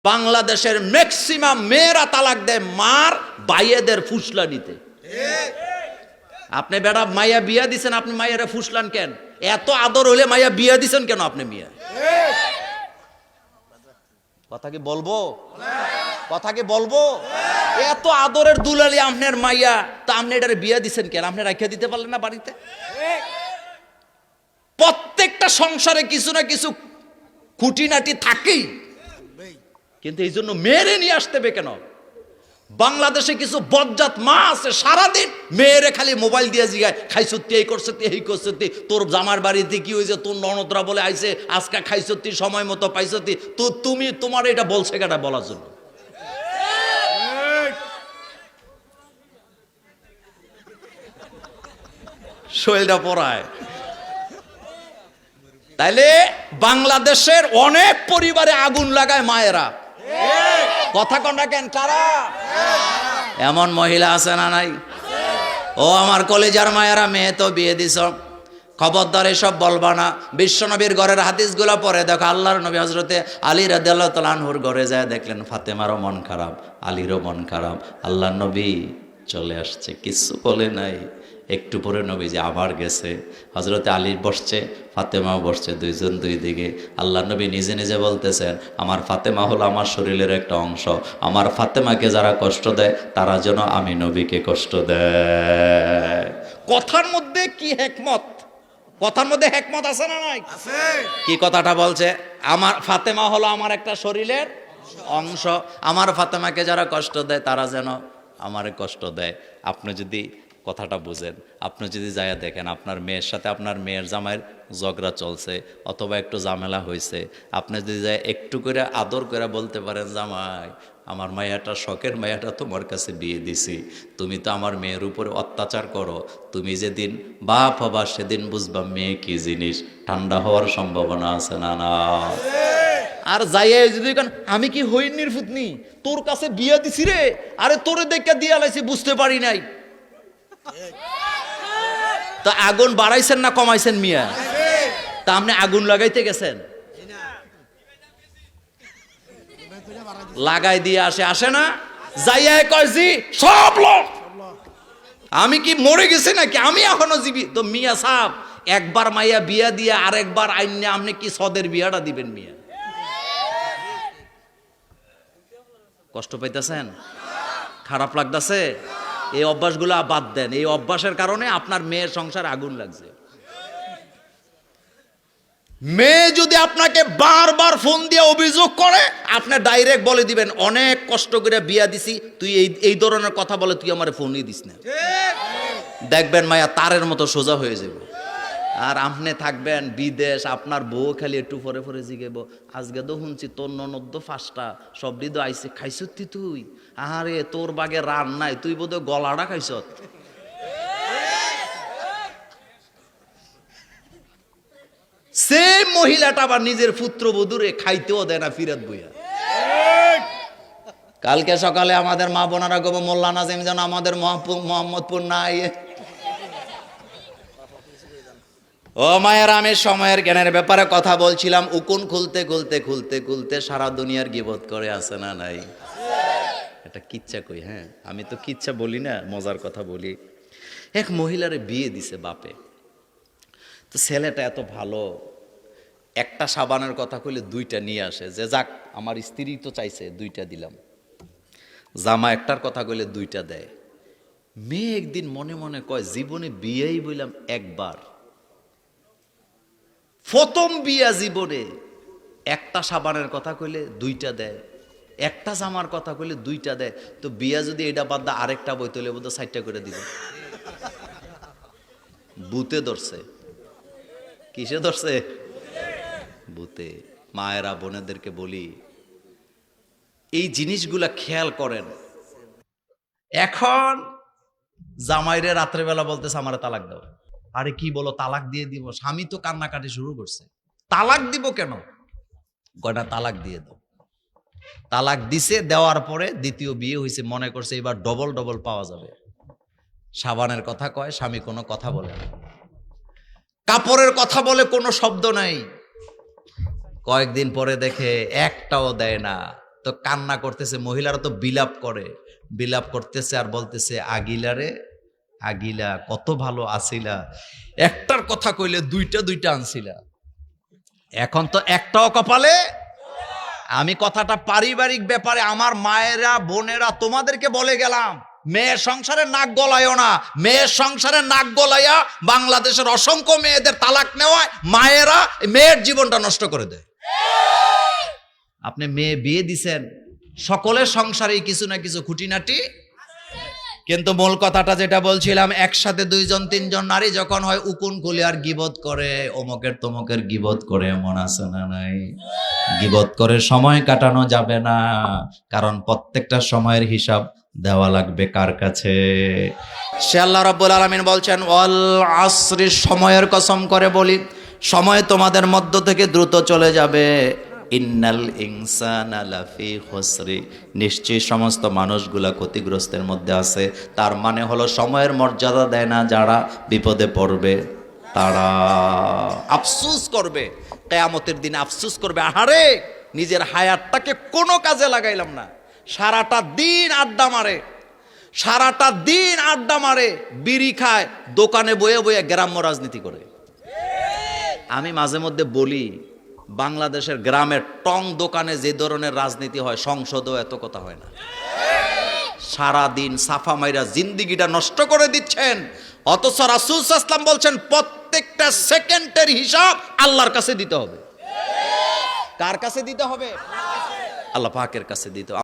বাংলাদেশের ম্যাক্সিমাম মেয়েরা তালাক দেয় মার বাইয়েদের ফুসলানিতে। আপনি বেড়া মাইয়া বিয়া দিছেন, আপনি মাইয়ারা ফুসলান কেন? এত আদর হলে মাইয়া বিয়া দিছেন কেন আপনি? মিয়া কথা কি বলবো? কথা কি বলবো? এত আদরের দুলালি আপনার মাইয়া, তা আপনি এটারে বিয়া দিছেন কেন? আপনি রাখিয়া দিতে পারলেন না বাড়িতে? প্রত্যেকটা সংসারে কিছু না কিছু খুঁটিনাটি থাকেই, কিন্তু এই জন্য মেয়েরে নিয়ে আসতে হবে কেন? বাংলাদেশে কিছু বজ্জাত মা আছে, সারাদিন মেয়েরে খালি মোবাইল দিয়ে জিগায়, খাইছত্তি এই করছত্তি এই করছত্তি, তোর জামার বাড়িতে কি হয়েছে, তোর ননদরা বলে আইছে আজকে খাইছত্তি সময় মতো পাইছত্তি, তো তুমি তোমার এটা বলছে কেটা বলার জন্য? শৈলটা পড়ায়। তাইলে বাংলাদেশের অনেক পরিবারে আগুন লাগায় মায়েরা। কথা কন না কেন? কারা? এমন মহিলা আছে না নাই? ও আমার কলেজার মায়েরা, মেয়ে তো বিয়ে দিছ, খবরদার এসব বলবা না। বিশ্বনবীর ঘরের হাদিসগুলো পরে দেখো, আল্লাহর নবী হযরতে আলী রাদিয়াল্লাহু তাআলা আনহুর ঘরে যায় দেখলেন ফাতেমারও মন খারাপ, আলীরও মন খারাপ। আল্লাহর নবী চলে আসছে, কিছু বলে নাই। একটু পরে নবীজি আবার গেছে, হযরতে আলী বসছে, ফাতেমাও বসছে, দুইজন দুই দিকে। আল্লাহ নবী নিজে নিজে বলতেছেন, আমার ফাতেমা হলো আমার শরীরের একটা অংশ, আমার ফাতেমাকে যারা কষ্ট দেয় তারা যেন আমি নবীকে কষ্ট দেয়। কথার মধ্যে কি হিকমত! কথার মধ্যে হিকমত আছে না নাই? কি কথাটা বলছে? আমার ফাতেমা হলো আমার একটা শরীরের অংশ, আমার ফাতেমাকে যারা কষ্ট দেয় তারা যেন আমারে কষ্ট দেয়। আপনি যদি কথাটা বুঝেন, আপনি যদি যাইয়া দেখেন আপনার মেয়ের সাথে আপনার মেয়ের জামাইয়ের ঝগড়া চলছে অথবা একটু ঝামেলা হয়েছে, আপনি যদি যাই একটু করে আদর করে বলতে পারেন, জামাই আমার মায়াটা, শখের মায়াটা তোমার কাছে বিয়ে দিছি, তুমি তো আমার মেয়ের উপরে অত্যাচার করো, তুমি যেদিন বাপ হবা সেদিন বুঝবা মেয়ে কি জিনিস, ঠান্ডা হওয়ার সম্ভাবনা আছে না? না। আর যাইয়া যদি আমি কি হইনির ফুতনি, তোর কাছে বিয়ে দিছি রে, আরে তোরে দেখে দিয়া লাইছি বুঝতে পারি নাই, তা আগুন বাড়াইছেন না কমাইছেন মিয়া? তা আপনি আগুন লাগাইতে গেছেন, লাগাই দিয়ে আসে না? যাইয়া কয় জি সব লোক, আমি কি মরে গেছি নাকি? আমি এখনো জীবি তো। মিয়া সাহেব, একবার মাইয়া বিয়া দিয়ে আরেকবার আইনে আপনি কি সদের বিয়াটা দিবেন? মিয়া কষ্ট পাইতেছেন? খারাপ লাগতেছে? এই অভ্যাসগুলো বাদ দেন। এই অভ্যাসের কারণে আপনার মেয়ের সংসার আগুন লাগছে। মেয়ে যদি আপনাকে বারবার ফোন দিয়ে অভিযোগ করে, আপনি ডাইরেক্ট বলে দিবেন, অনেক কষ্ট করে বিয়া দিছি, তুই এই ধরনের কথা বলে তুই আমার ফোনই দিস না। দেখবেন মায়া তারের মতো সোজা হয়ে যাবে। আর আপনি থাকবেন বিদেশ, আপনার বউ খালি একটু পরে পরে জিগেব, আজকে তো শুনছি তোর ননদ 5টা সবরি তো আইসে, খাইছতি তুই? আরে তোর বাগে রান নাই, তুই বোধহয় গলাটা খাইছ। সেই মহিলাটা আবার নিজের পুত্রবধূরে খাইতেও দেয় না ফিরাত বইয়া। কালকে সকালে আমাদের মা বোনারা গো মোল্লা নাজিম যেন আমাদের মোহাম্মদপুর না আইয়ে। ও মায়ের, আমি সময়ের জ্ঞানের ব্যাপারে কথা বলছিলাম। উকুন খুলতে খুলতে খুলতে খুলতে সারা দুনিয়ার গিবত করে আছে না নাই? এটা কিচ্ছা কই? হ্যাঁ, আমি তো কিচ্ছা বলি না, মজার কথা বলি। এক মহিলারে বিয়ে দিছে বাপে, তো ছেলেটা এত ভালো, একটা সাবানের কথা কইলে 2টা নিয়ে আসে, যে যাক আমার স্ত্রী তো চাইছে 2টা দিলাম। জামা একটার কথা কইলে 2টা দেয়। মেয়ে একদিন মনে মনে কয়, জীবনে বিয়েই বললাম একবার, প্রথম বিয়া জীবনে, একটা সাবানের কথা কইলে 2টা দেয়, একটা জামার কথা কইলে 2টা দেয়, তো বিয়া যদি এটা বাদ দা আরেকটা বই তুলে বোধ 4টা করে দিবে। বুতে ধরছে। কিসে ধরছে? বুতে। মায়েরা বোনেদেরকে বলি, এই জিনিসগুলা খেয়াল করেন। এখন জামাইরে রাত্রেবেলা বলতেছে আমারে তালাক দাও। আরে কি বলো, তালাক দিয়ে দিব? স্বামী তো কান্নাকাটি শুরু করছে। তালাক দিব কেন? গয়না তালাক দিয়ে দাও। তালাক দিছে, দেওয়ার পরে দ্বিতীয় বিয়ে হয়েছে, মনে করছে এবার ডবল ডবল পাওয়া যাবে। সাবানের কথা কয়, স্বামী কোনো কথা বলে না। কাপড়ের কথা বলে, কোনো শব্দ নাই। কয়েকদিন পরে দেখে একটাও দেয় না। তো কান্না করতেছে, মহিলারা তো বিলাপ করে, বিলাপ করতেছে আর বলতেছে, আগিলা রে আগিলা, কত ভালো আসিলা, একটার কথা কইলে দুইটা দুইটা আনছিলা, এখন তো একটাও কপালে। আমি কথাটা পারিবারিক ব্যাপারে আমার মায়েরা বোনেরা তোমাদেরকে বলে গেলাম, মেয়ের সংসারে নাক গলায়ও না। মেয়ের সংসারে নাক গলাইয়া বাংলাদেশের অসংখ্য মেয়েদের তালাক নেওয়ায় মায়েরা মেয়ের জীবনটা নষ্ট করে দেয়। আপনি মেয়ে বিয়ে দিছেন, সকলের সংসারে কিছু না কিছু খুঁটিনাটি, কিন্তু মূল কথাটা যেটা বলছিলাম, একসাথে দুইজন তিনজন নারী যখন হয় উকুন খুলে আর গিবত করে, অমুকের তমুকের গিবত করে, এমন আছে না নাই? গিবত করে সময় কাটানো যাবে না, কারণ প্রত্যেকটা সময়ের হিসাব দেওয়া লাগবে কার কাছে? সে আল্লাহ রাব্বুল আলামিন বলছেন, ওয়াল আসরি, সময়ের কসম করে বলি, সময় তোমাদের মধ্য থেকে দ্রুত চলে যাবে। ইন্নাল ইনসানা লাফি খুসরি, নিশ্চয়ই সমস্ত মানুষগুলা ক্ষতিগ্রস্তের মধ্যে আছে। তার মানে হলো সময়ের মর্যাদা দেয় না যারা, বিপদে পড়বে তারা, আফসোস করবে, কিয়ামতের দিনে আফসোস করবে, আহারে নিজের হায়াতটাকে কোনো কাজে লাগাইলাম না। সারাটা দিন আড্ডা মারে, সারাটা দিন আড্ডা মারে, বিড়ি খায়, দোকানে বয়ে বয়ে গ্রাম্য রাজনীতি করে। আমি মাঝে মধ্যে বলি, বাংলাদেশের গ্রামের টং দোকানে যে ধরনের রাজনীতি হয়, সংসদেও এত কথা হয় না। সারা দিন সাফা মাইরা জিন্দিগিটা নষ্ট করে দিচ্ছেন, অথচ রাসূল সাল্লাল্লাহু আলাইহি ওয়াসাল্লাম বলছেন প্রত্যেকটা সেকেন্ডের হিসাব আল্লাহর কাছে দিতে হবে। কার কাছে দিতে হবে? আল্লাহ পাকের কাছে দিতে হবে।